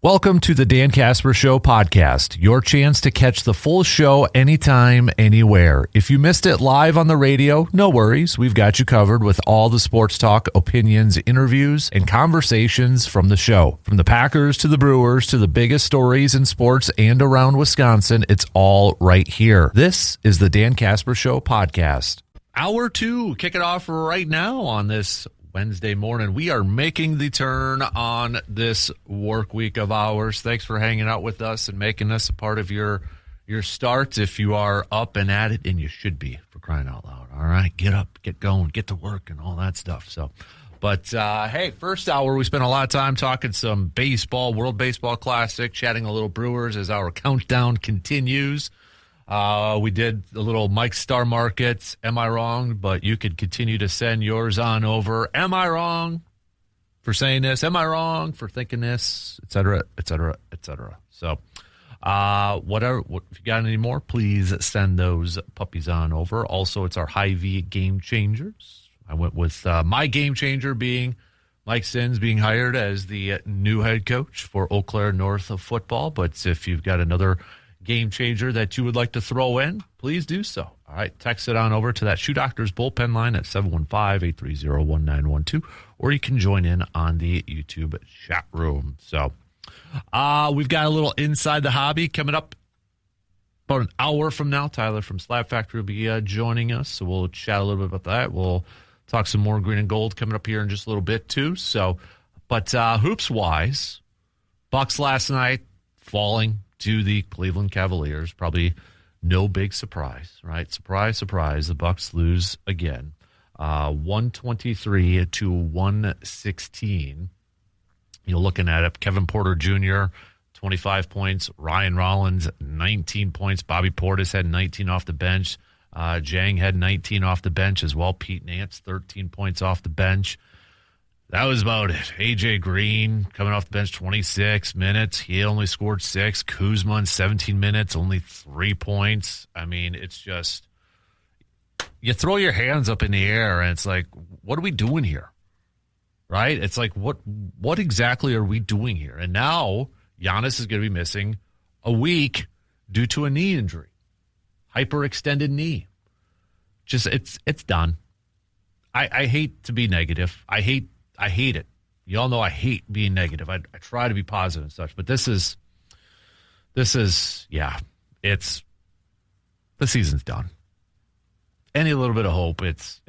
Welcome to the Dan Casper Show podcast, your chance to catch the full show anytime, anywhere. If you missed it live on the radio, no worries. We've got you covered with all the sports talk, opinions, interviews, and conversations from the show. From the Packers to the Brewers to the biggest stories in sports and around Wisconsin, it's all right here. This is the Dan Casper Show podcast. Hour 2, kick it off right now on this Wednesday morning. We are making the turn on this work week of ours. Thanks for hanging out with us and making us a part of your start. If you are up and at it, and you should be, for crying out loud. All right, get up, get going, get to work, and all that stuff. But hey, first hour we spent a lot of time talking some baseball, World Baseball Classic, chatting a little Brewers as our countdown continues. We did a little Mike Star Markets. Am I wrong? But you could continue to send yours on over. Am I wrong for saying this? Am I wrong for thinking this? Et cetera, et cetera, et cetera. So, if you got any more, please send those puppies on over. Also, it's our Hy-Vee Game Changers. I went with my game changer being Mike Sins being hired as the new head coach for Eau Claire North of football. But if you've got another game changer that you would like to throw in, please do so. All right, text it on over to that Shoe Doctors bullpen line at 715-830-1912, or you can join in on the YouTube chat room. So we've got a little Inside the Hobby coming up about an hour from now. Tyler from Slab Factory will be joining us, so we'll chat a little bit about that. We'll talk some more green and gold coming up here in just a little bit too. So, but hoops-wise, Bucks last night falling to the Cleveland Cavaliers. Probably no big surprise, right? Surprise, surprise. The Bucks lose again, 123 to 116. You're looking at it. Kevin Porter Jr., 25 points. Ryan Rollins, 19 points. Bobby Portis had 19 off the bench. Jang had 19 off the bench as well. Pete Nance, 13 points off the bench. That was about it. A.J. Green coming off the bench, 26 minutes. He only scored 6. Kuzma in 17 minutes, only 3 points. I mean, it's just, you throw your hands up in the air, and it's like, what are we doing here? Right? It's like, what exactly are we doing here? And now Giannis is going to be missing a week due to a knee injury, hyperextended knee. Just, it's done. I hate to be negative. I hate it. You all know I hate being negative. I try to be positive and such, but this is, yeah, the season's done. Any little bit of hope, it's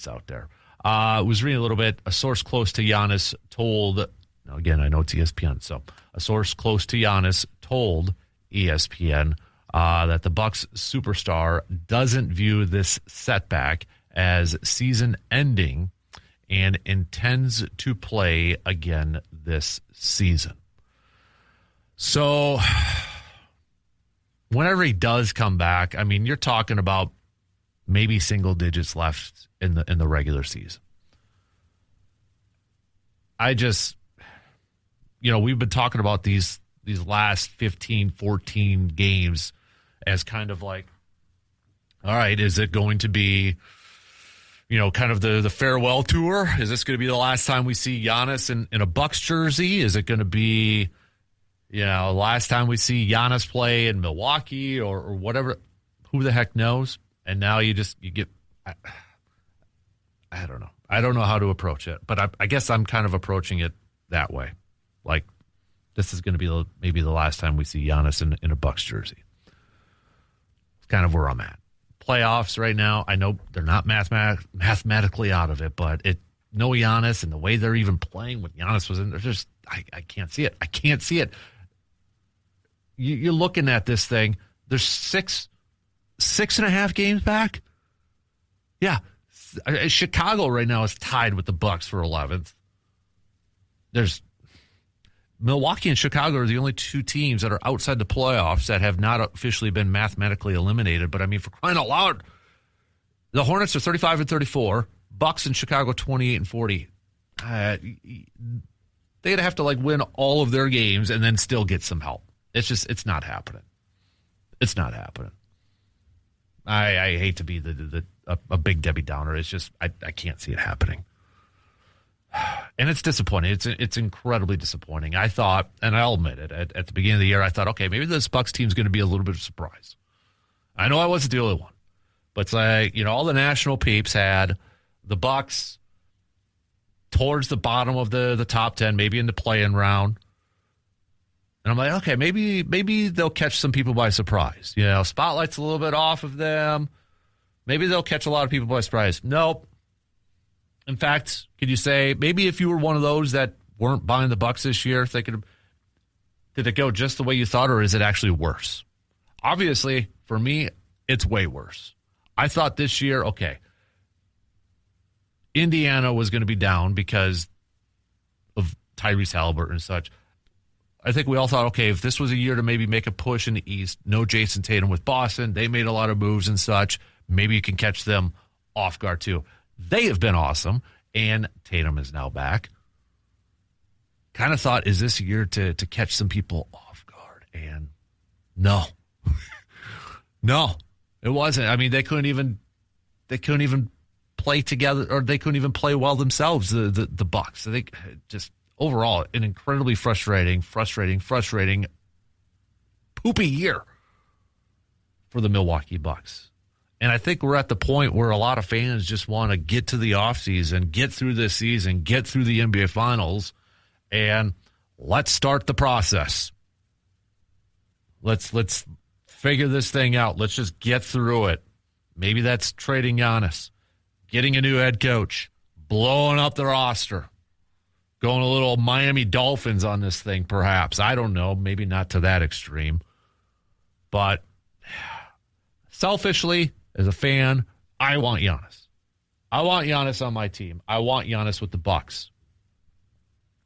out there. I was reading a little bit. A source close to Giannis told, now again, I know it's ESPN, so a source close to Giannis told ESPN that the Bucks superstar doesn't view this setback as season ending and intends to play again this season. So whenever he does come back, I mean, you're talking about maybe single digits left in the regular season. I just, we've been talking about these last 15, 14 games as kind of like, all right, is it going to be, kind of the farewell tour? Is this going to be the last time we see Giannis in a Bucks jersey? Is it going to be, last time we see Giannis play in Milwaukee or whatever? Who the heck knows? And now you get, I don't know. I don't know how to approach it, but I guess I'm kind of approaching it that way. Like, this is going to be maybe the last time we see Giannis in a Bucks jersey. It's kind of where I'm at. Playoffs right now, I know they're not mathematically out of it, but no Giannis and the way they're even playing when Giannis was in there, just I can't see it. I can't see it. You're looking at this thing. There's 6.5 games back. Yeah, Chicago right now is tied with the Bucks for 11th. There's Milwaukee and Chicago are the only two teams that are outside the playoffs that have not officially been mathematically eliminated. But I mean, for crying out loud, the Hornets are 35-34, Bucks and Chicago 28-40. They'd have to win all of their games and then still get some help. It's not happening. It's not happening. I hate to be a big Debbie Downer. It's just I can't see it happening. And it's disappointing. It's incredibly disappointing. I thought, and I'll admit it, at the beginning of the year, I thought, okay, maybe this Bucks team's going to be a little bit of a surprise. I know I wasn't the only one. But it's like, all the national peeps had the Bucks towards the bottom of the top 10, maybe in the play-in round. And I'm like, okay, maybe they'll catch some people by surprise. Spotlight's a little bit off of them. Maybe they'll catch a lot of people by surprise. Nope. In fact, could you say maybe if you were one of those that weren't buying the Bucks this year, did it go just the way you thought, or is it actually worse? Obviously, for me, it's way worse. I thought this year, okay, Indiana was going to be down because of Tyrese Halliburton and such. I think we all thought, okay, if this was a year to maybe make a push in the East, no Jason Tatum with Boston, they made a lot of moves and such, maybe you can catch them off guard too. They have been awesome, and Tatum is now back. Kind of thought, is this a year to catch some people off guard? And no. No, it wasn't. I mean, they couldn't even play together, or they couldn't even play well themselves, the Bucks. I think just overall an incredibly frustrating, poopy year for the Milwaukee Bucks. And I think we're at the point where a lot of fans just want to get to the offseason, get through this season, get through the NBA Finals, and let's start the process. Let's figure this thing out. Let's just get through it. Maybe that's trading Giannis, getting a new head coach, blowing up the roster, going a little Miami Dolphins on this thing, perhaps. I don't know. Maybe not to that extreme. But selfishly, as a fan, I want Giannis. I want Giannis on my team. I want Giannis with the Bucks.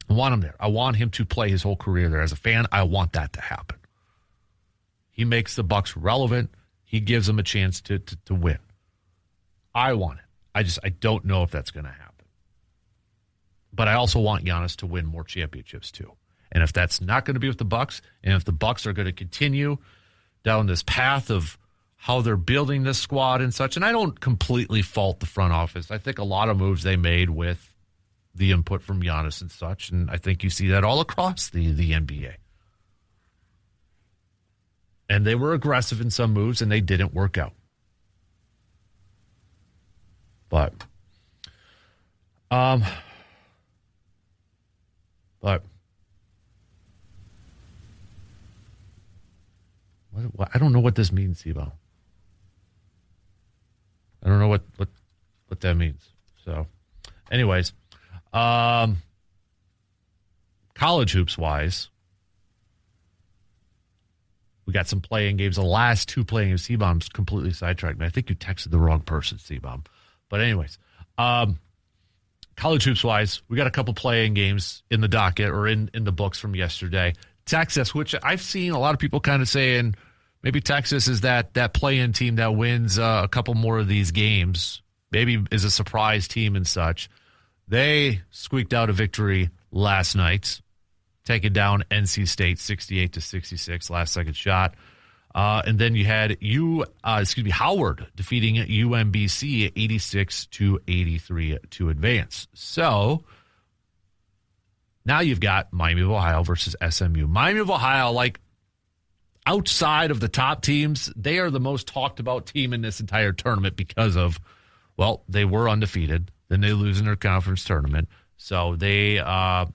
I want him there. I want him to play his whole career there. As a fan, I want that to happen. He makes the Bucks relevant. He gives them a chance to win. I want it. I don't know if that's going to happen. But I also want Giannis to win more championships too. And if that's not going to be with the Bucks, and if the Bucks are going to continue down this path of how they're building this squad and such, and I don't completely fault the front office. I think a lot of moves they made with the input from Giannis and such, and I think you see that all across the NBA. And they were aggressive in some moves, and they didn't work out. But I don't know what this means, Sebo. I don't know what that means. So, anyways, college hoops wise, we got some playing games. The last two playing games, C-Bomb's completely sidetracked me. I think you texted the wrong person, C-Bomb. But anyways, college hoops wise, we got a couple playing games in the docket or in the books from yesterday. Texas, which I've seen a lot of people kind of saying maybe Texas is that play-in team that wins a couple more of these games, maybe is a surprise team and such. They squeaked out a victory last night, taking down NC State 68-66, last second shot. And then you had Howard defeating UMBC 86-83 to advance. So now you've got Miami of Ohio versus SMU. Miami of Ohio, like outside of the top teams, they are the most talked about team in this entire tournament because of, well, they were undefeated. Then they lose in their conference tournament. So they got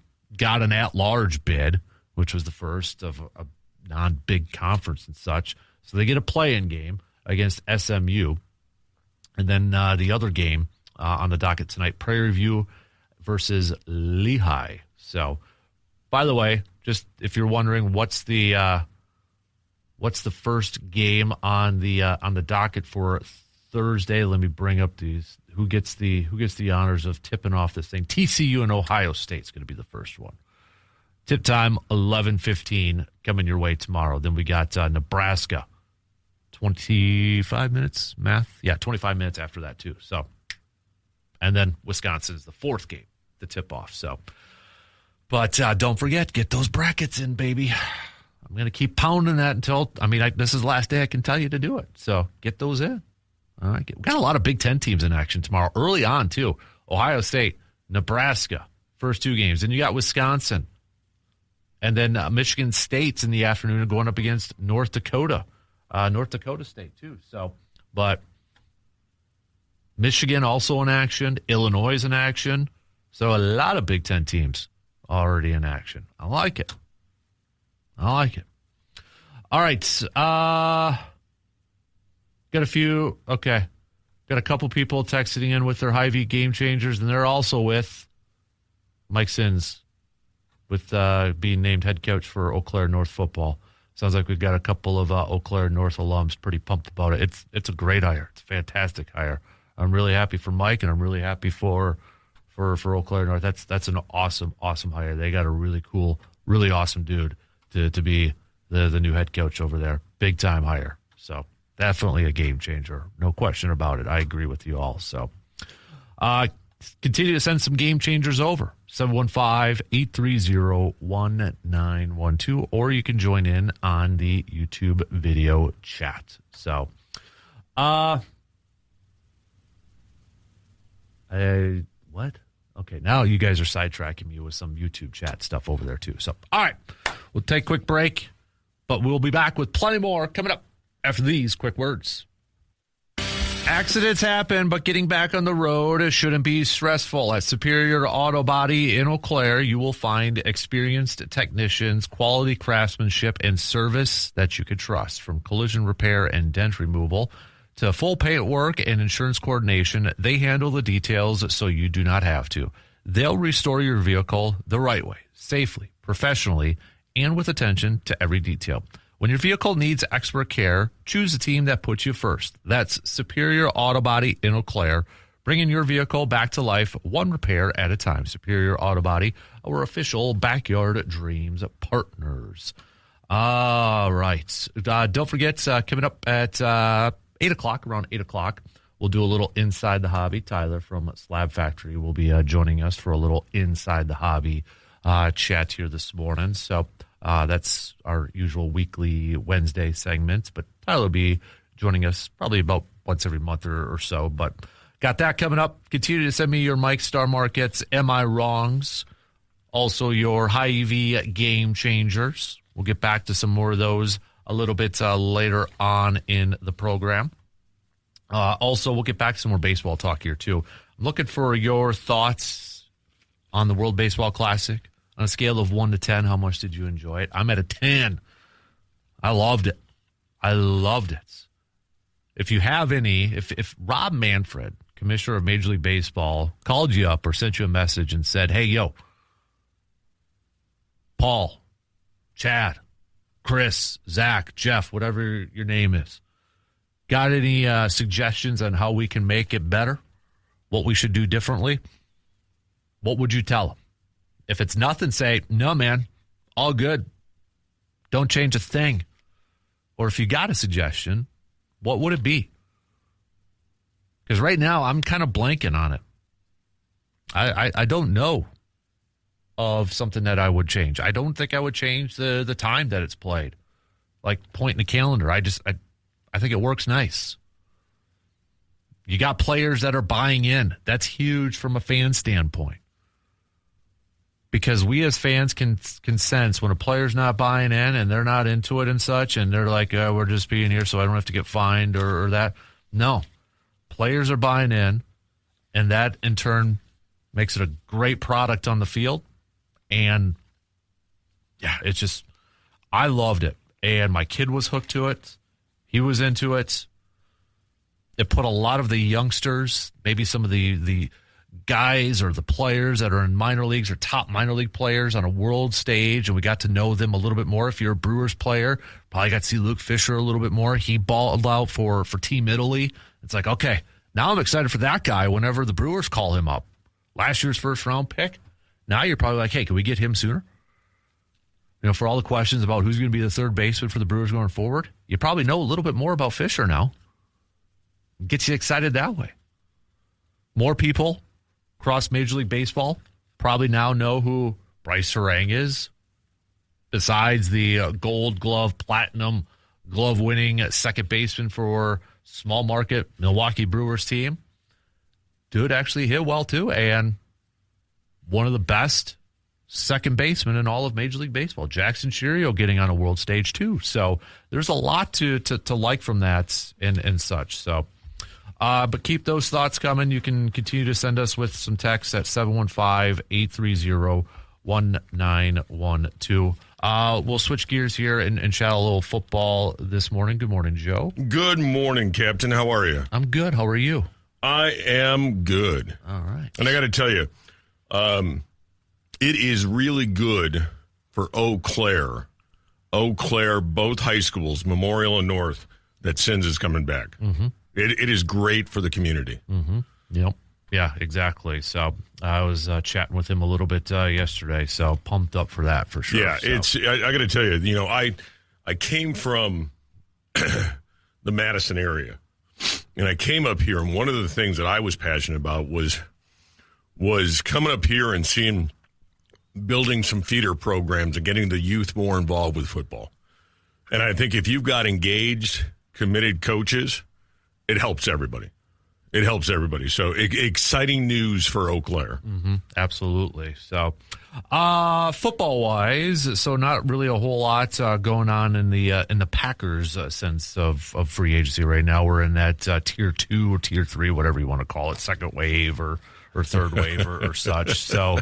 an at-large bid, which was the first of a non-big conference and such. So they get a play-in game against SMU. And then the other game on the docket tonight, Prairie View versus Lehigh. So, by the way, just if you're wondering what's the first game on the docket for Thursday, let me bring up these. Who gets the honors of tipping off this thing? TCU and Ohio State's going to be the first one. Tip time 11:15 coming your way tomorrow. Then we got Nebraska. 25 minutes math. Yeah, 25 minutes after that too. So, and then Wisconsin is the fourth game, the tip off. So, but don't forget, get those brackets in, baby. I'm going to keep pounding that until this is the last day I can tell you to do it. So get those in. All right, we got a lot of Big Ten teams in action tomorrow, early on too. Ohio State, Nebraska, First 2 games. And you got Wisconsin. And then Michigan State's in the afternoon going up against North Dakota. North Dakota State, too. So, but Michigan also in action. Illinois is in action. So a lot of Big Ten teams already in action. I like it. All right. Got a couple people texting in with their Hy-Vee game changers, and they're also with Mike Sins with being named head coach for Eau Claire North football. Sounds like we've got a couple of Eau Claire North alums pretty pumped about it. It's a great hire. It's a fantastic hire. I'm really happy for Mike, and I'm really happy for Eau Claire North. That's an awesome hire. They got a really cool, really awesome dude to be the new head coach over there. Big time hire. So definitely a game changer. No question about it. I agree with you all. So continue to send some game changers over. 715-830-1912, or you can join in on the YouTube video chat. So, what? Okay, now you guys are sidetracking me with some YouTube chat stuff over there too. So, all right, we'll take a quick break, but we'll be back with plenty more coming up after these quick words. Accidents happen, but getting back on the road shouldn't be stressful. At Superior Auto Body in Eau Claire, you will find experienced technicians, quality craftsmanship, and service that you can trust. From collision repair and dent removal to full paint work and insurance coordination, they handle the details so you do not have to. They'll restore your vehicle the right way, safely, professionally, and with attention to every detail. When your vehicle needs expert care, choose a team that puts you first. That's Superior Auto Body in Eau Claire, bringing your vehicle back to life one repair at a time. Superior Auto Body, our official Backyard Dreams partners. All right. Don't forget, coming up at 8 o'clock, around 8 o'clock, we'll do a little Inside the Hobby. Tyler from Slab Factory will be joining us for a little Inside the Hobby chat here this morning. So that's our usual weekly Wednesday segment, but Tyler will be joining us probably about once every month or so. But got that coming up. Continue to send me your Mike Star Markets, Am I Wrongs? Also your Hy-Vee game changers. We'll get back to some more of those a little bit later on in the program. Also, we'll get back to some more baseball talk here, too. I'm looking for your thoughts on the World Baseball Classic. On a scale of 1 to 10, how much did you enjoy it? I'm at a 10. I loved it. If you have any, if Rob Manfred, commissioner of Major League Baseball, called you up or sent you a message and said, hey, yo, Paul, Chad, Chris, Zach, Jeff, whatever your name is, got any suggestions on how we can make it better? What we should do differently? What would you tell them? If it's nothing, say, no, man, all good. Don't change a thing. Or if you got a suggestion, what would it be? Because right now, I'm kind of blanking on it. I don't know of something that I would change. I don't think I would change the time that it's played. Like point in the calendar. I think it works nice. You got players that are buying in. That's huge from a fan standpoint. Because we as fans can sense when a player's not buying in and they're not into it and such, and they're like, we're just being here so I don't have to get fined or that. No. Players are buying in, and that in turn makes it a great product on the field. And, yeah, it's just, I loved it. And my kid was hooked to it. He was into it. It put a lot of the youngsters, maybe some of the guys or the players that are in minor leagues or top minor league players on a world stage, and we got to know them a little bit more. If you're a Brewers player, probably got to see Luke Fisher a little bit more. He balled out for Team Italy. It's like, okay, now I'm excited for that guy whenever the Brewers call him up. Last year's first-round pick. Now you're probably like, hey, can we get him sooner? You know, for all the questions about who's going to be the third baseman for the Brewers going forward, you probably know a little bit more about Fisher now. Gets you excited that way. More people across Major League Baseball probably now know who Bryce Harang is, besides the Gold Glove, Platinum Glove winning second baseman for small market Milwaukee Brewers team. Dude actually hit well too, and one of the best second basemen in all of Major League Baseball. Jackson Chourio getting on a world stage too. So there's a lot to like from that and such. So, but keep those thoughts coming. You can continue to send us with some text at 715-830-1912. We'll switch gears here and chat a little football this morning. Good morning, Joe. Good morning, Captain. How are you? I'm good. How are you? I am good. All right. And I got to tell you, it is really good for Eau Claire, both high schools, Memorial and North, that Sins is coming back. Mm-hmm. It is great for the community. Mm-hmm. Yep. Yeah, exactly. So I was chatting with him a little bit yesterday, so pumped up for that for sure. Yeah, so. I got to tell you, I came from the Madison area, and I came up here, and one of the things that I was passionate about was coming up here and seeing building some feeder programs and getting the youth more involved with football. And I think if you've got engaged, committed coaches, it helps everybody. It helps everybody. So exciting news for Eau Claire. Mm-hmm. Absolutely. So football-wise, so not really a whole lot going on in the Packers sense of free agency right now. We're in that tier 2 or tier 3, whatever you want to call it, second wave or third wave or such. So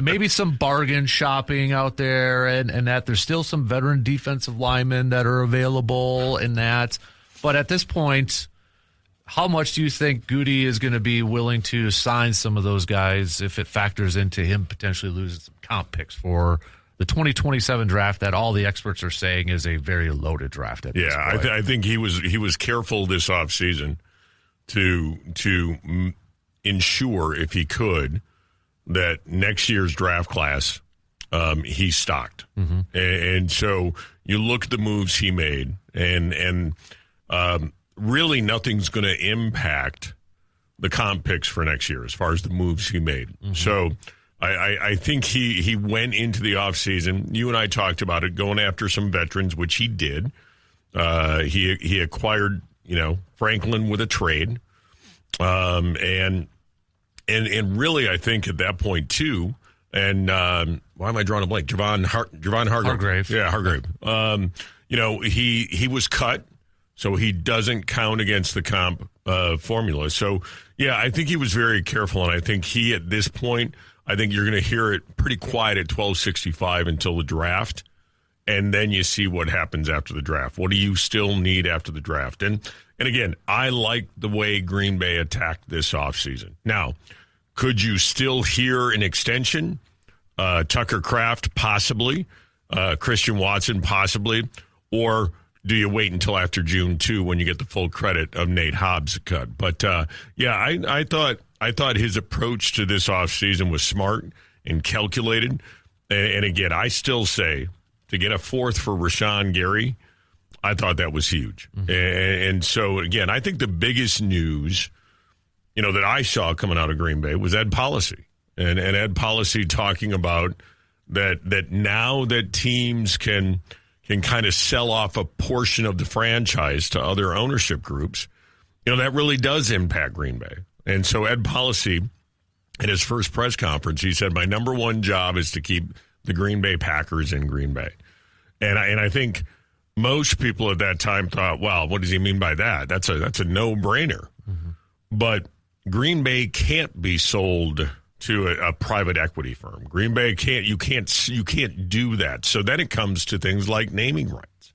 maybe some bargain shopping out there and that there's still some veteran defensive linemen that are available in that. But at this point, how much do you think Goody is going to be willing to sign some of those guys if it factors into him potentially losing some comp picks for the 2027 draft that all the experts are saying is a very loaded draft at this point? I think he was careful this offseason to ensure, if he could, that next year's draft class he's stocked. Mm-hmm. And so you look at the moves he made, and really nothing's going to impact the comp picks for next year as far as the moves he made. Mm-hmm. So I think he went into the offseason. You and I talked about it, going after some veterans, which he did. He acquired, Franklin with a trade. And really, I think at that point too, and why am I drawing a blank? Javon Hargrave. Yeah, Hargrave. He was cut, so he doesn't count against the comp formula. So yeah, I think he was very careful, and I think he at this point, I think you're going to hear it pretty quiet at 1265 until the draft, and then you see what happens after the draft. What do you still need after the draft? And again, I like the way Green Bay attacked this offseason. Now, could you still hear an extension? Tucker Kraft, possibly. Christian Watson, possibly. Or do you wait until after June 2 when you get the full credit of Nate Hobbs' cut? But, I thought his approach to this offseason was smart and calculated. And again, I still say to get a fourth for Rashawn Gary, I thought that was huge. Mm-hmm. And so, again, I think the biggest news, that I saw coming out of Green Bay was Ed Policy. And Ed Policy talking about that now that teams can kind of sell off a portion of the franchise to other ownership groups, that really does impact Green Bay. And so Ed Policy, at his first press conference, he said, my number one job is to keep the Green Bay Packers in Green Bay. And I think most people at that time thought, well, what does he mean by that? That's a no-brainer. Mm-hmm. But Green Bay can't be sold to a private equity firm. Green Bay you can't do that. So then it comes to things like naming rights.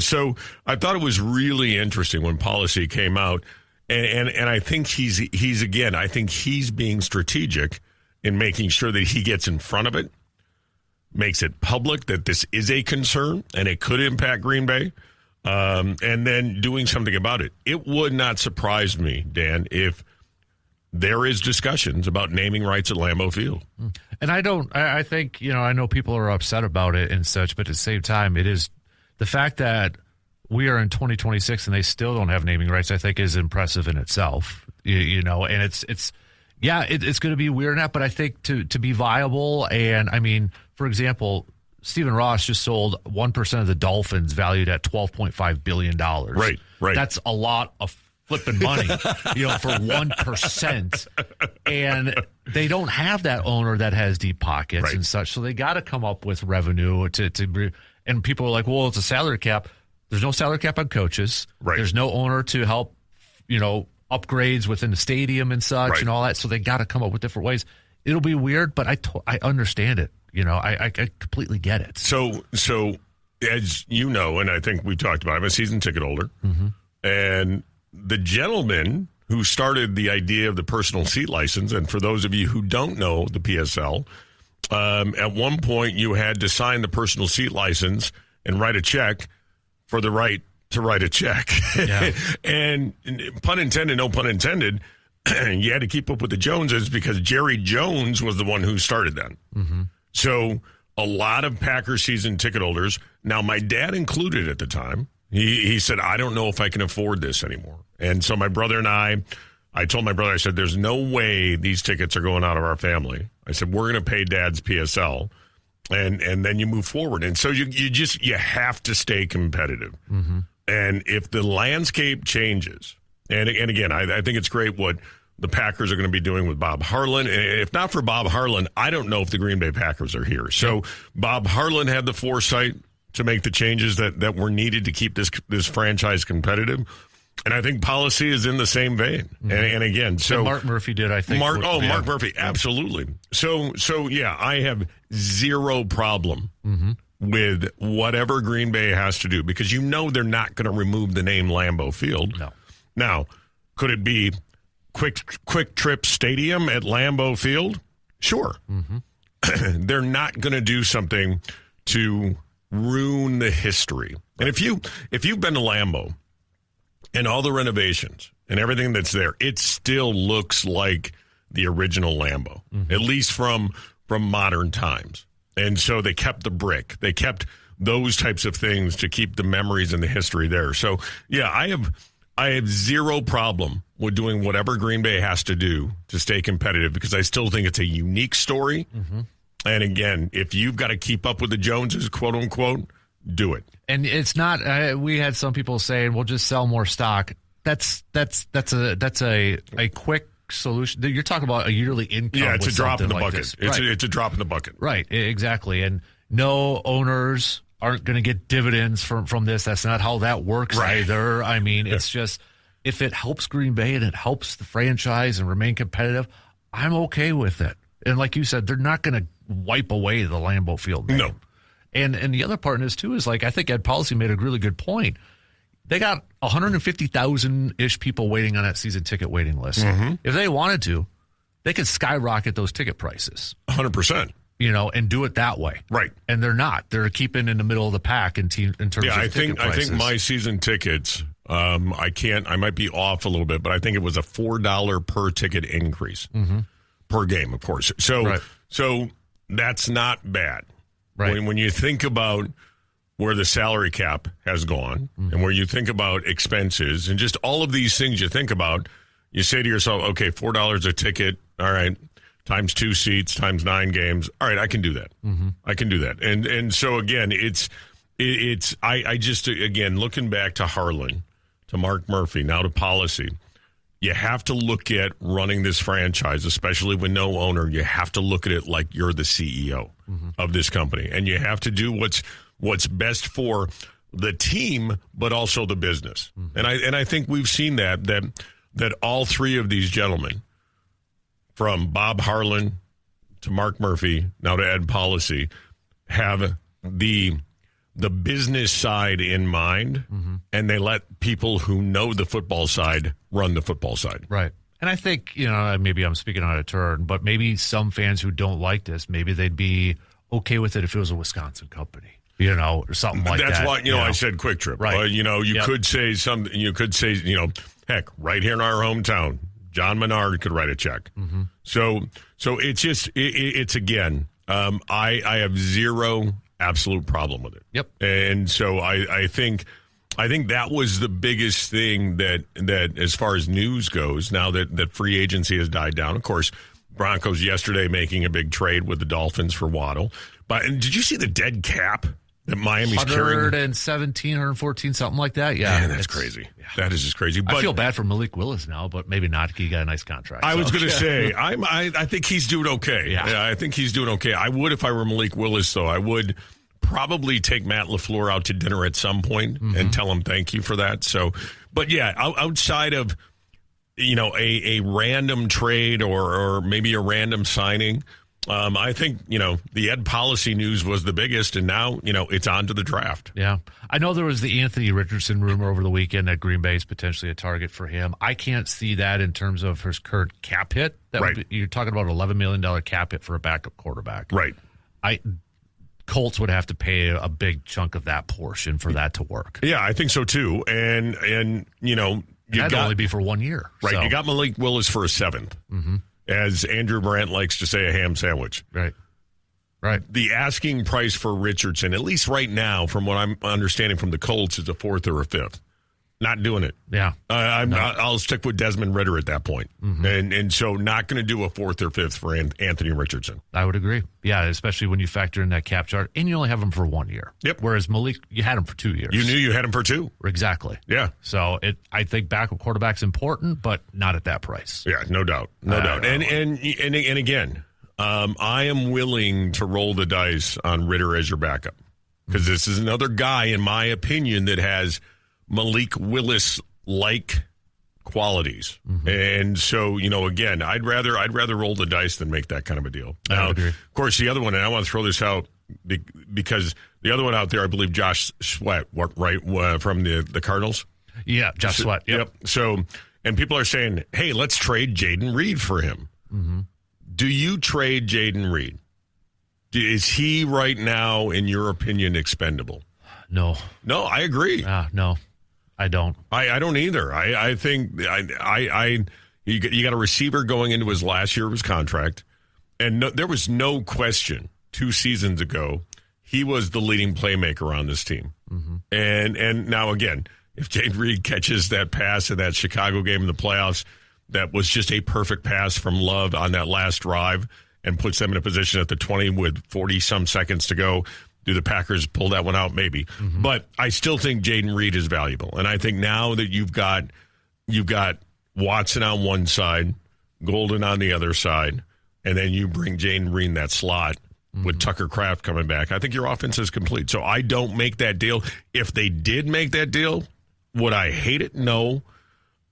So I thought it was really interesting when Policy came out, and I think he's I think he's being strategic in making sure that he gets in front of it, makes it public that this is a concern and it could impact Green Bay, and then doing something about it. It would not surprise me, Dan, if there is discussions about naming rights at Lambeau Field. And I think, I know people are upset about it and such, but at the same time, it is the fact that we are in 2026 and they still don't have naming rights, I think is impressive in itself, and it's going to be weird now, but I think to be viable. And I mean, for example, Stephen Ross just sold 1% of the Dolphins valued at $12.5 billion. Right. That's a lot of flipping money, for 1%. And they don't have that owner that has deep pockets Right. and such. So they got to come up with revenue and people are like, well, it's a salary cap. There's no salary cap on coaches. Right. There's no owner to help, upgrades within the stadium and such Right. and all that. So they got to come up with different ways. It'll be weird, but I understand it. I completely get it. So as you know, and I think we talked about it, I'm a season ticket holder. Mm-hmm. And the gentleman who started the idea of the personal seat license, and for those of you who don't know the PSL, at one point you had to sign the personal seat license and write a check for the right to write a check. Yeah. And pun intended, no pun intended, you had to keep up with the Joneses because Jerry Jones was the one who started that. Mm-hmm. So a lot of Packers season ticket holders, now my dad included at the time, he said, I don't know if I can afford this anymore. And so my brother and I told my brother, I said, there's no way these tickets are going out of our family. I said, we're going to pay Dad's PSL. And then you move forward. And so you have to stay competitive. Mm-hmm. And if the landscape changes, and again, I think it's great what the Packers are going to be doing with Bob Harlan. And if not for Bob Harlan, I don't know if the Green Bay Packers are here. So Bob Harlan had the foresight to make the changes that were needed to keep this franchise competitive. And I think policy is in the same vein. Mm-hmm. And again, so and Mark Murphy did, I think. Mark Murphy, absolutely. So yeah, I have zero problem with whatever Green Bay has to do because they're not going to remove the name Lambeau Field. No. Now, could it be Quick Trip Stadium at Lambeau Field? Sure. Mm-hmm. They're not going to do something to ruin the history. And if you've been to Lambeau and all the renovations and everything that's there, it still looks like the original Lambeau, at least from modern times. And so they kept the brick. They kept those types of things to keep the memories and the history there. So, yeah, I have zero problem with doing whatever Green Bay has to do to stay competitive because I still think it's a unique story. Mm-hmm. And again, if you've got to keep up with the Joneses, quote unquote, do it. And it's not. We had some people saying, "We'll just sell more stock." That's a quick solution. You're talking about a yearly income. Yeah, it's a drop in the like bucket. It's a drop in the bucket. Right, exactly. And no owners aren't going to get dividends from this. That's not how that works either. I mean, it's just if it helps Green Bay and it helps the franchise and remain competitive, I'm okay with it. And like you said, they're not going to wipe away the Lambeau Field name. No. And the other part in this, too, is like I think Ed Policy made a really good point. They got 150,000-ish people waiting on that season ticket waiting list. Mm-hmm. If they wanted to, they could skyrocket those ticket prices. 100%. And do it that way. Right. And they're not. They're keeping in the middle of the pack in terms of ticket prices. I think my season tickets, I might be off a little bit, but I think it was a $4 per ticket increase per game, of course. So that's not bad. Right. When you think about where the salary cap has gone and where you think about expenses and just all of these things you think about, you say to yourself, okay, $4 a ticket. All right. Times 2 seats, times 9 games. All right. I can do that. Mm-hmm. I can do that. And so again, I just, again, looking back to Harlan, to Mark Murphy, now to policy, you have to look at running this franchise, especially with no owner. You have to look at it like you're the CEO of this company, and you have to do what's best for the team, but also the business. Mm-hmm. And I think we've seen that all three of these gentlemen, from Bob Harlan to Mark Murphy, now to Ed Policy, have the business side in mind, and they let people who know the football side run the football side. Right. And I think, maybe I'm speaking out of turn, but maybe some fans who don't like this, maybe they'd be okay with it if it was a Wisconsin company, or something like that. That's why, I said Quick Trip. Right. You could say something, heck, right here in our hometown, John Menard could write a check. Mm-hmm. So it's just, it's again, I have zero absolute problem with it. Yep. And so I think that was the biggest thing that as far as news goes, now that free agency has died down. Of course, Broncos yesterday making a big trade with the Dolphins for Waddle. But did you see the dead cap That Miami's carrying 117, 114, something like that. Yeah, man, that's crazy. Yeah. That is just crazy. But I feel bad for Malik Willis now, but maybe not. He got a nice contract. I was going to say, I think he's doing okay. Yeah, I think he's doing okay. I would if I were Malik Willis, though. I would probably take Matt LaFleur out to dinner at some point and tell him thank you for that. So, but yeah, outside of a random trade or maybe a random signing. I think, the Ed policy news was the biggest, and now, it's on to the draft. Yeah. I know there was the Anthony Richardson rumor over the weekend that Green Bay is potentially a target for him. I can't see that in terms of his current cap hit. You're talking about $11 million cap hit for a backup quarterback. Right. Colts would have to pay a big chunk of that portion for that to work. Yeah, I think so, too. And that'd only be for 1 year. Right. So. You got Malik Willis for a seventh. Mm-hmm. As Andrew Brandt likes to say, a ham sandwich. Right. The asking price for Richardson, at least right now, from what I'm understanding from the Colts, is a fourth or a fifth. Not doing it. Yeah. I'll stick with Desmond Ridder at that point. Mm-hmm. And so not going to do a fourth or fifth for Anthony Richardson. I would agree. Yeah, especially when you factor in that cap chart. And you only have him for 1 year. Yep. Whereas Malik, you had him for 2 years. You knew you had him for 2. Exactly. Yeah. So I think backup quarterback's important, but not at that price. Yeah, no doubt. No doubt. And again, I am willing to roll the dice on Ridder as your backup. Because this is another guy, in my opinion, that has Malik Willis-like qualities. Mm-hmm. And so, again, I'd rather roll the dice than make that kind of a deal. Now, of course, the other one, and I want to throw this out because the other one out there, I believe Josh Sweat, right, from the Cardinals? Yeah, Josh Sweat. Yep. So, and people are saying, hey, let's trade Jaden Reed for him. Mm-hmm. Do you trade Jaden Reed? Is he right now, in your opinion, expendable? No. No, I agree. No. I don't. I don't either. I think you got a receiver going into his last year of his contract, and there was no question 2 seasons ago he was the leading playmaker on this team. Mm-hmm. And now again, if Jaden Reed catches that pass in that Chicago game in the playoffs, that was just a perfect pass from Love on that last drive and puts them in a position at the 20 with 40 some seconds to go. Do the Packers pull that one out? Maybe. Mm-hmm. But I still think Jaden Reed is valuable. And I think now that you've got Watson on one side, Golden on the other side, and then you bring Jaden Reed in that slot with Tucker Kraft coming back, I think your offense is complete. So I don't make that deal. If they did make that deal, would I hate it? No.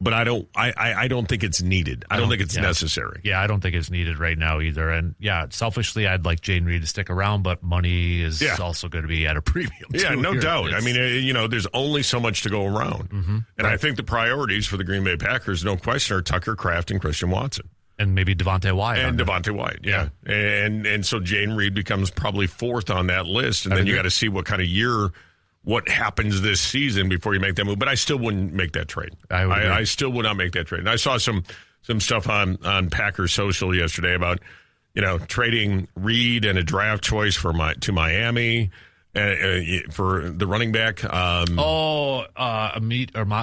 But I don't think it's needed. I don't think it's necessary. Yeah, I don't think it's needed right now either. And yeah, selfishly, I'd like Jaden Reed to stick around, but money is also going to be at a premium. Yeah, no doubt. I mean, there's only so much to go around. Mm-hmm. And I think the priorities for the Green Bay Packers, no question, are Tucker Kraft and Christian Watson. And maybe Devontae Wyatt. And Devontae Wyatt, yeah. And so Jaden Reed becomes probably fourth on that list. And then you got to see what kind of year, what happens this season before you make that move. But I still wouldn't make that trade. I still would not make that trade. And I saw some stuff on Packers social yesterday about, trading Reed and a draft choice to Miami for the running back. Amit or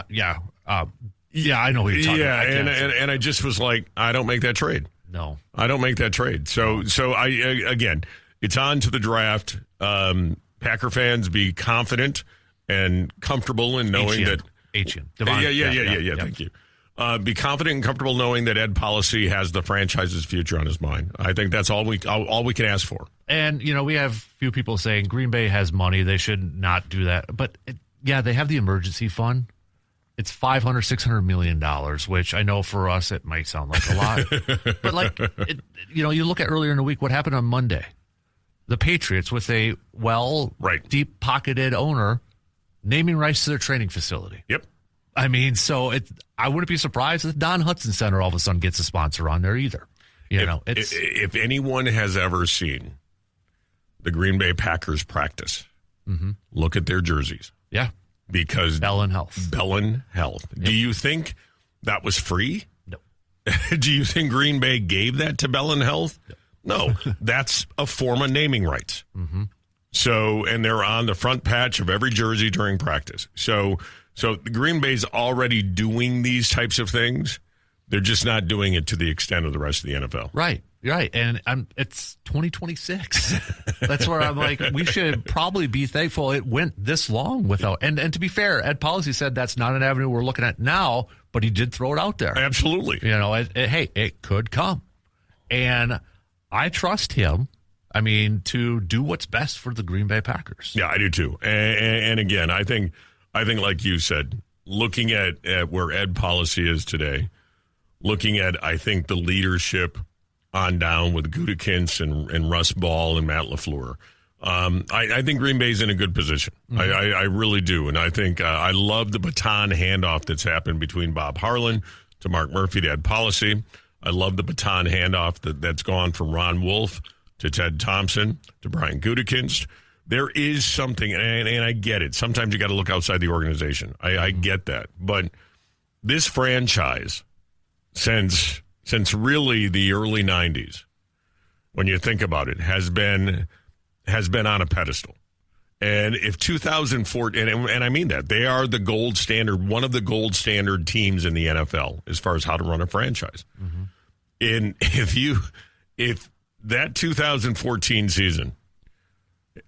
yeah, I know who you're talking about. And I just was like, I don't make that trade. No, I don't make that trade. So again, it's on to the draft. Packer fans, be confident and comfortable in knowing that. Yeah. Thank you. Be confident and comfortable knowing that Ed Policy has the franchise's future on his mind. I think that's all we can ask for. And we have a few people saying Green Bay has money; they should not do that. But they have the emergency fund. It's $500-600 million, which I know for us it might sound like a lot, but you look at earlier in the week what happened on Monday. The Patriots, with a deep-pocketed owner, naming rights to their training facility. Yep. I mean, so I wouldn't be surprised if Don Hudson Center all of a sudden gets a sponsor on there either. If anyone has ever seen the Green Bay Packers practice, look at their jerseys. Yeah. Because Bell and Health. Yep. Do you think that was free? No. Do you think Green Bay gave that to Bell and Health? No, that's a form of naming rights. Mm-hmm. So, and they're on the front patch of every jersey during practice. So Green Bay's already doing these types of things They're just not doing it to the extent of the rest of the NFL. Right. And it's 2026. That's where I'm like, we should probably be thankful it went this long without. And to be fair, Ed Policy said that's not an avenue we're looking at now, but he did throw it out there. Absolutely. Hey, it could come. And I trust him, to do what's best for the Green Bay Packers. Yeah, I do too. And again, I think like you said, looking at where Ed Policy is today, looking at, I think, the leadership on down with Gutekunst and Russ Ball and Matt LaFleur, I think Green Bay's in a good position. Mm-hmm. I really do. And I think I love the baton handoff that's happened between Bob Harlan to Mark Murphy to Ed Policy. I love the baton handoff that's gone from Ron Wolf to Ted Thompson to Brian Gutekunst. There is something, and I get it. Sometimes you got to look outside the organization. I get that. But this franchise, since really the early 90s, when you think about it, has been on a pedestal. And if 2014, and I mean that, they are the gold standard, one of the gold standard teams in the NFL as far as how to run a franchise. Mm-hmm. And if that 2014 season,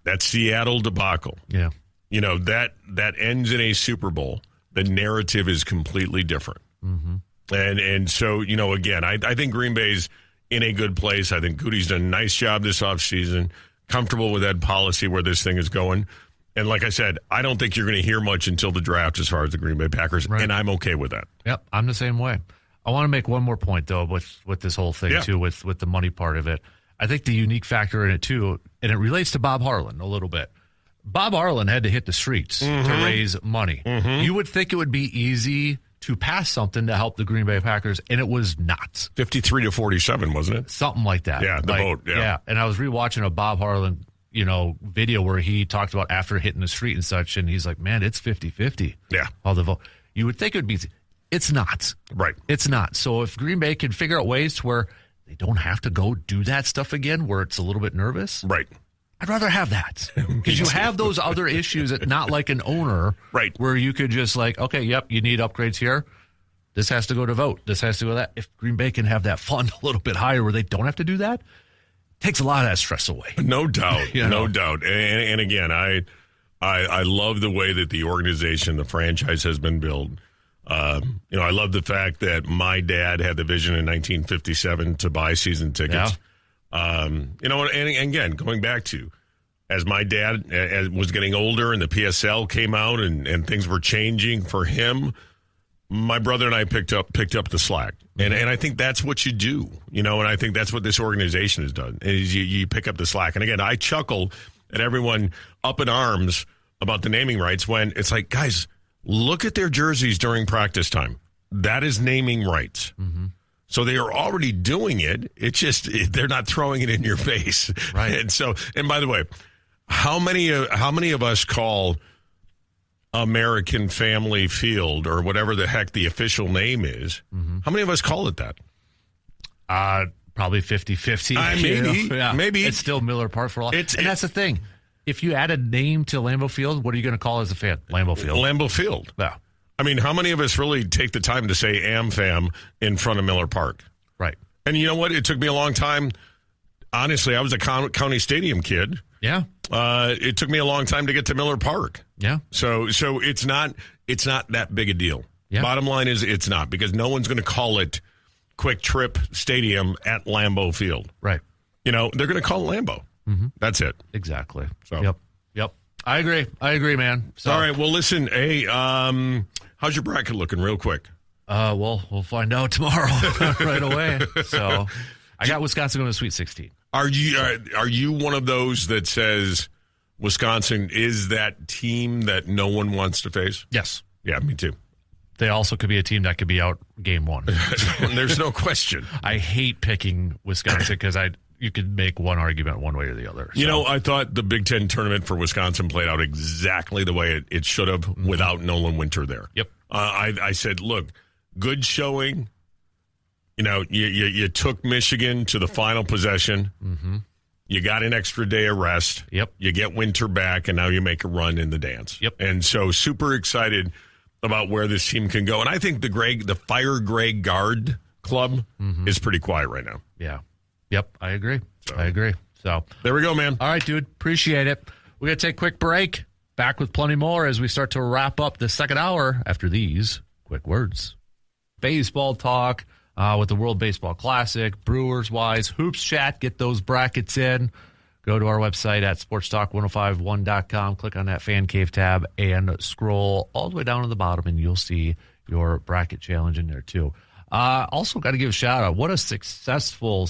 that Seattle debacle, that ends in a Super Bowl, the narrative is completely different. Mm-hmm. And so, again, I think Green Bay's in a good place. I think Goody's done a nice job this offseason, comfortable with that policy where this thing is going. And like I said, I don't think you're going to hear much until the draft as far as the Green Bay Packers, and I'm okay with that. Yep, I'm the same way. I want to make one more point, though, with this whole thing, too, with the money part of it. I think the unique factor in it, too, and it relates to Bob Harlan a little bit. Bob Harlan had to hit the streets to raise money. Mm-hmm. You would think it would be easy to pass something to help the Green Bay Packers, and it was not. 53-47, wasn't it? Something like that. Yeah, the vote. Yeah, and I was rewatching a Bob Harlan, video where he talked about after hitting the street and such, and he's like, man, it's 50-50. Yeah. All the vote. You would think it would be. It's not. Right. It's not. So if Green Bay can figure out ways to where they don't have to go do that stuff again, where it's a little bit nervous. Right. I'd rather have that, because you have those other issues that not like an owner, right? Where you could just like, okay, yep, you need upgrades here. This has to go to vote. This has to go to that. If Green Bay can have that fund a little bit higher where they don't have to do that, it takes a lot of that stress away. No doubt, no doubt. And again, I love the way that the organization, the franchise has been built. I love the fact that my dad had the vision in 1957 to buy season tickets. Yeah. And again, going back to, as my dad was getting older and the PSL came out and things were changing for him, my brother and I picked up the slack. And I think that's what you do, and I think that's what this organization has done, is you pick up the slack. And again, I chuckle at everyone up in arms about the naming rights when it's like, guys, look at their jerseys during practice time. That is naming rights. Mm-hmm. So they are already doing it. It's just they're not throwing it in your face, right? And by the way, how many of us call American Family Field or whatever the heck the official name is? Mm-hmm. How many of us call it that? Probably 50-50. Maybe it's still Miller Park for all. And that's the thing. If you add a name to Lambeau Field, what are you going to call as a fan? Lambeau Field. Lambeau Field. Yeah. I mean, how many of us really take the time to say AmFam in front of Miller Park? Right. And you know what? It took me a long time. Honestly, I was a county stadium kid. Yeah. It took me a long time to get to Miller Park. Yeah. So it's not that big a deal. Yeah. Bottom line is it's not, because no one's going to call it Quick Trip Stadium at Lambeau Field. Right. They're going to call it Lambeau. Mm-hmm. That's it. Exactly. So. Yep. I agree, man. So. All right. Well, listen. Hey, how's your bracket looking, real quick? Well, we'll find out tomorrow right away. So, I got Wisconsin going to Sweet 16. Are you one of those that says Wisconsin is that team that no one wants to face? Yes. Yeah, me too. They also could be a team that could be out game one. There's no question. I hate picking Wisconsin because you could make one argument one way or the other. So. I thought the Big Ten tournament for Wisconsin played out exactly the way it should have without Nolan Winter there. Yep. I said, look, good showing. You took Michigan to the final possession. Mm-hmm. You got an extra day of rest. Yep. You get Winter back, and now you make a run in the dance. Yep. And so super excited about where this team can go. And I think the Fire Greg Gard club is pretty quiet right now. Yeah. Yep, I agree. I agree. So there we go, man. All right, dude. Appreciate it. We're going to take a quick break. Back with plenty more as we start to wrap up the second hour after these quick words. Baseball talk with the World Baseball Classic, Brewers-wise, Hoops Chat. Get those brackets in. Go to our website at sportstalk1051.com. Click on that Fan Cave tab and scroll all the way down to the bottom, and you'll see your bracket challenge in there, too. Also, got to give a shout-out. What a successful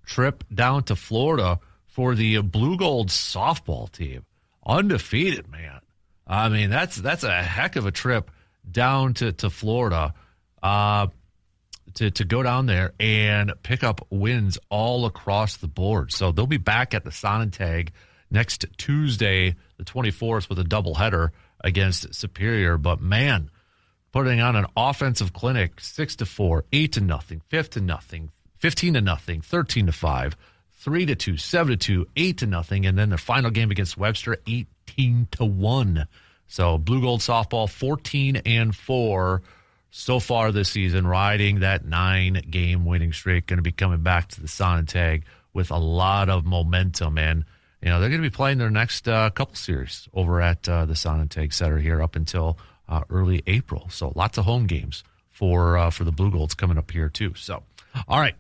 trip down to Florida for the Blue Gold softball team. Undefeated, man. I mean, that's a heck of a trip down to Florida to go down there and pick up wins all across the board. So they'll be back at the Sonntag next Tuesday, the 24th, with a doubleheader against Superior. But, man, putting on an offensive clinic, 6-4, 8-0, 5-0, 15-0, 13-5. 3-2, 7-2, 8-0, and then the final game against Webster, 18-1. So Blue Gold softball, 14-4 so far this season, riding that 9-game winning streak. Going to be coming back to the Sonntag with a lot of momentum, and they're going to be playing their next couple series over at the Sonntag Center here up until early April. So lots of home games for the Blue Golds coming up here too. So, all right.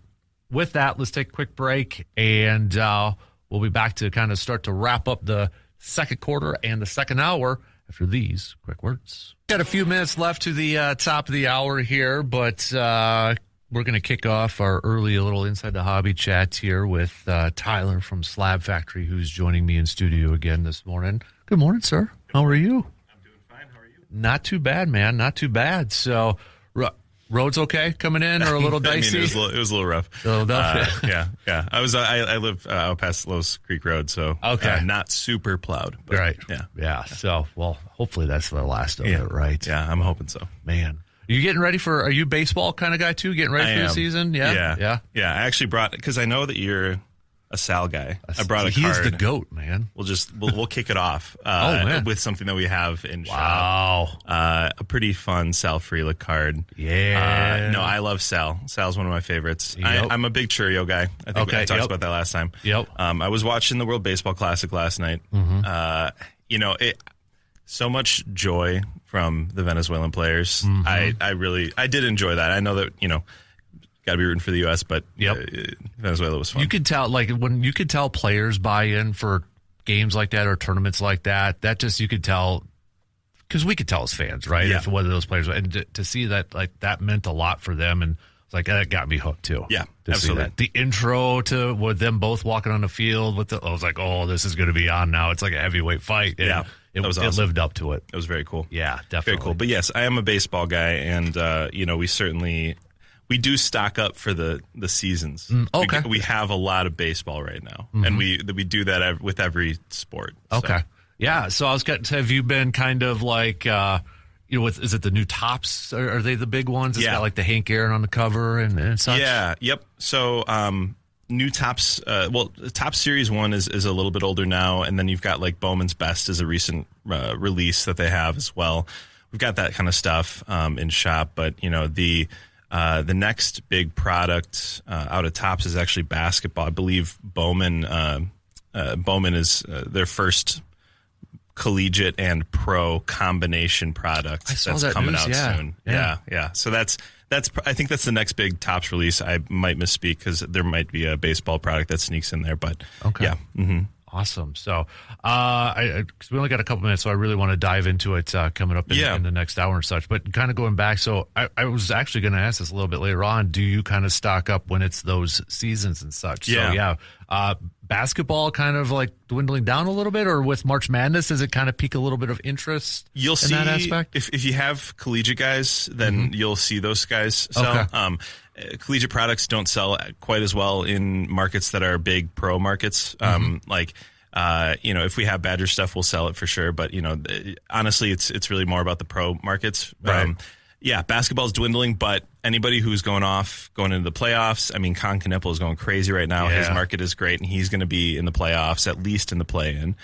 With that, let's take a quick break, and we'll be back to kind of start to wrap up the second quarter and the second hour after these quick words. Got a few minutes left to the top of the hour here, but we're going to kick off our early little Inside the Hobby chat here with Tyler from Slab Factory, who's joining me in studio again this morning. Good morning, sir. How are you? I'm doing fine. How are you? Not too bad, man. Not too bad. So... roads okay coming in, or a little dicey? I mean, it was a little rough. Yeah. I live out past Lowe's Creek Road, so not super plowed. But, right. Yeah. So, well, hopefully that's the last of it, right? Yeah, I'm hoping so. Man, are you getting ready are you a baseball kind of guy too? Getting ready for the season? Yeah. I actually brought, because I know that you're a Sal guy. I brought a card. He's the GOAT, man. We'll kick it off with something that we have in shop. A pretty fun Sal Frelick card. Yeah. No, I love Sal. Sal's one of my favorites. Yep. I'm a big Churio guy. I think I talked about that last time. Yep. I was watching the World Baseball Classic last night. So much joy from the Venezuelan players. I did enjoy that. I know that, got to be rooting for the U.S., but Venezuela was fun. You could tell, players buy in for games like that or tournaments like that. That just, you could tell, because we could tell as fans, right? Yeah. If whether those players, and to see that, that meant a lot for them, and it's that got me hooked too. Yeah, to absolutely. See that. The intro to with them both walking on the field I was like, oh, this is going to be on now. It's like a heavyweight fight. And that was awesome. It lived up to it. It was very cool. Yeah, definitely. Very cool. But yes, I am a baseball guy, and we do stock up for the seasons. Okay. We have a lot of baseball right now, and we do that with every sport. Okay. So. Yeah. So I was have you been kind of is it the new Tops? Are they the big ones? It's got the Hank Aaron on the cover and such? Yeah. Yep. So new Tops, Tops Series 1 is a little bit older now, and then you've got Bowman's Best as a recent release that they have as well. We've got that kind of stuff in shop, but the next big product out of Topps is actually basketball. I believe Bowman is their first collegiate and pro combination product that's coming out soon. Yeah. So that's I think that's the next big Topps release. I might misspeak because there might be a baseball product that sneaks in there, but yeah. Mm-hmm. Awesome. So, because we only got a couple minutes, so I really want to dive into it coming up in the next hour and such. But kind of going back, so I was actually going to ask this a little bit later on. Do you kind of stock up when it's those seasons and such? Yeah. So, basketball kind of dwindling down a little bit, or with March Madness, does it kind of pique a little bit of interest? You'll see that aspect. If you have collegiate guys, then you'll see those guys sell. Okay. Collegiate products don't sell quite as well in markets that are big pro markets. If we have Badger stuff, we'll sell it for sure. But honestly, it's really more about the pro markets. Right. Basketball's dwindling, but anybody who's going into the playoffs, I mean, Con Knipple is going crazy right now. Yeah. His market is great, and he's going to be in the playoffs, at least in the play-in.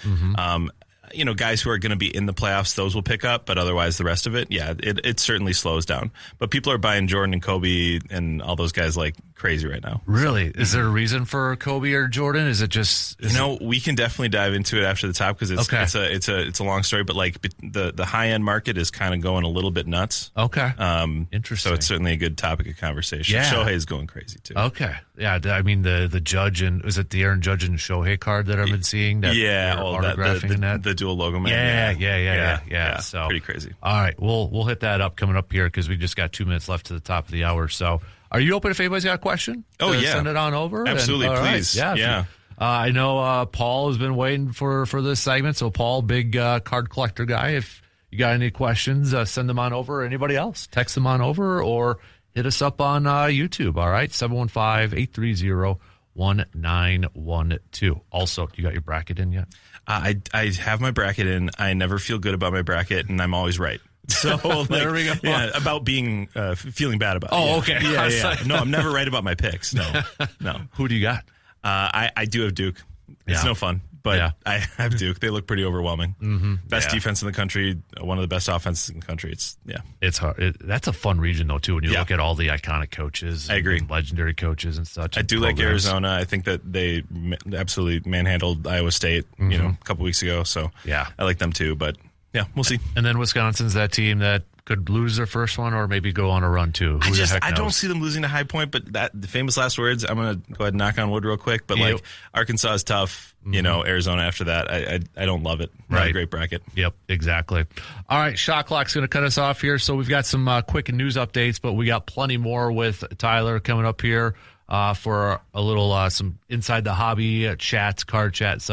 guys who are going to be in the playoffs, those will pick up, but otherwise the rest of it, it certainly slows down. But people are buying Jordan and Kobe and all those guys like crazy right now. Really? Is there a reason for Kobe or Jordan? Is it just we can definitely dive into it after the top because it's a long story, but like the high end market is kind of going a little bit nuts. Okay. Interesting. So it's certainly a good topic of conversation. Yeah. Shohei's going crazy too. Okay. Yeah, I mean the Judge and is it the Aaron Judge and Shohei card that I've been seeing? That autographing the dual logo man. Yeah. So pretty crazy. All right, we'll hit that up coming up here because we just got 2 minutes left to the top of the hour. So, are you open if anybody's got a question? Send it on over. Absolutely, please. Right. Yeah. I know Paul has been waiting for this segment. So, Paul, big card collector guy. If you got any questions, send them on over. Anybody else, text them on over or hit us up on YouTube. All right, 715-830-1912. Also, you got your bracket in yet? I have my bracket in. I never feel good about my bracket, and I'm always right. So there we go. Yeah, about being feeling bad about it. Oh, okay. Yeah. No, I'm never right about my picks. No. Who do you got? I do have Duke. It's no fun, but I have Duke. They look pretty overwhelming. Mm-hmm. Best defense in the country, one of the best offenses in the country. It's hard. That's a fun region though too. When you look at all the iconic coaches, I agree, and legendary coaches and such. I do like Arizona. I think that they absolutely manhandled Iowa State, a couple weeks ago. So I like them too. But yeah, we'll see. And then Wisconsin's that team that could lose their first one or maybe go on a run too. I don't see them losing to High Point, but the famous last words, I'm going to go ahead and knock on wood real quick, but Arkansas is tough, Arizona after that. I don't love it. Not a great bracket. Yep, exactly. All right, Shot Clock's going to cut us off here. So we've got some quick news updates, but we got plenty more with Tyler coming up here for a little some inside the hobby chats, card chat, such.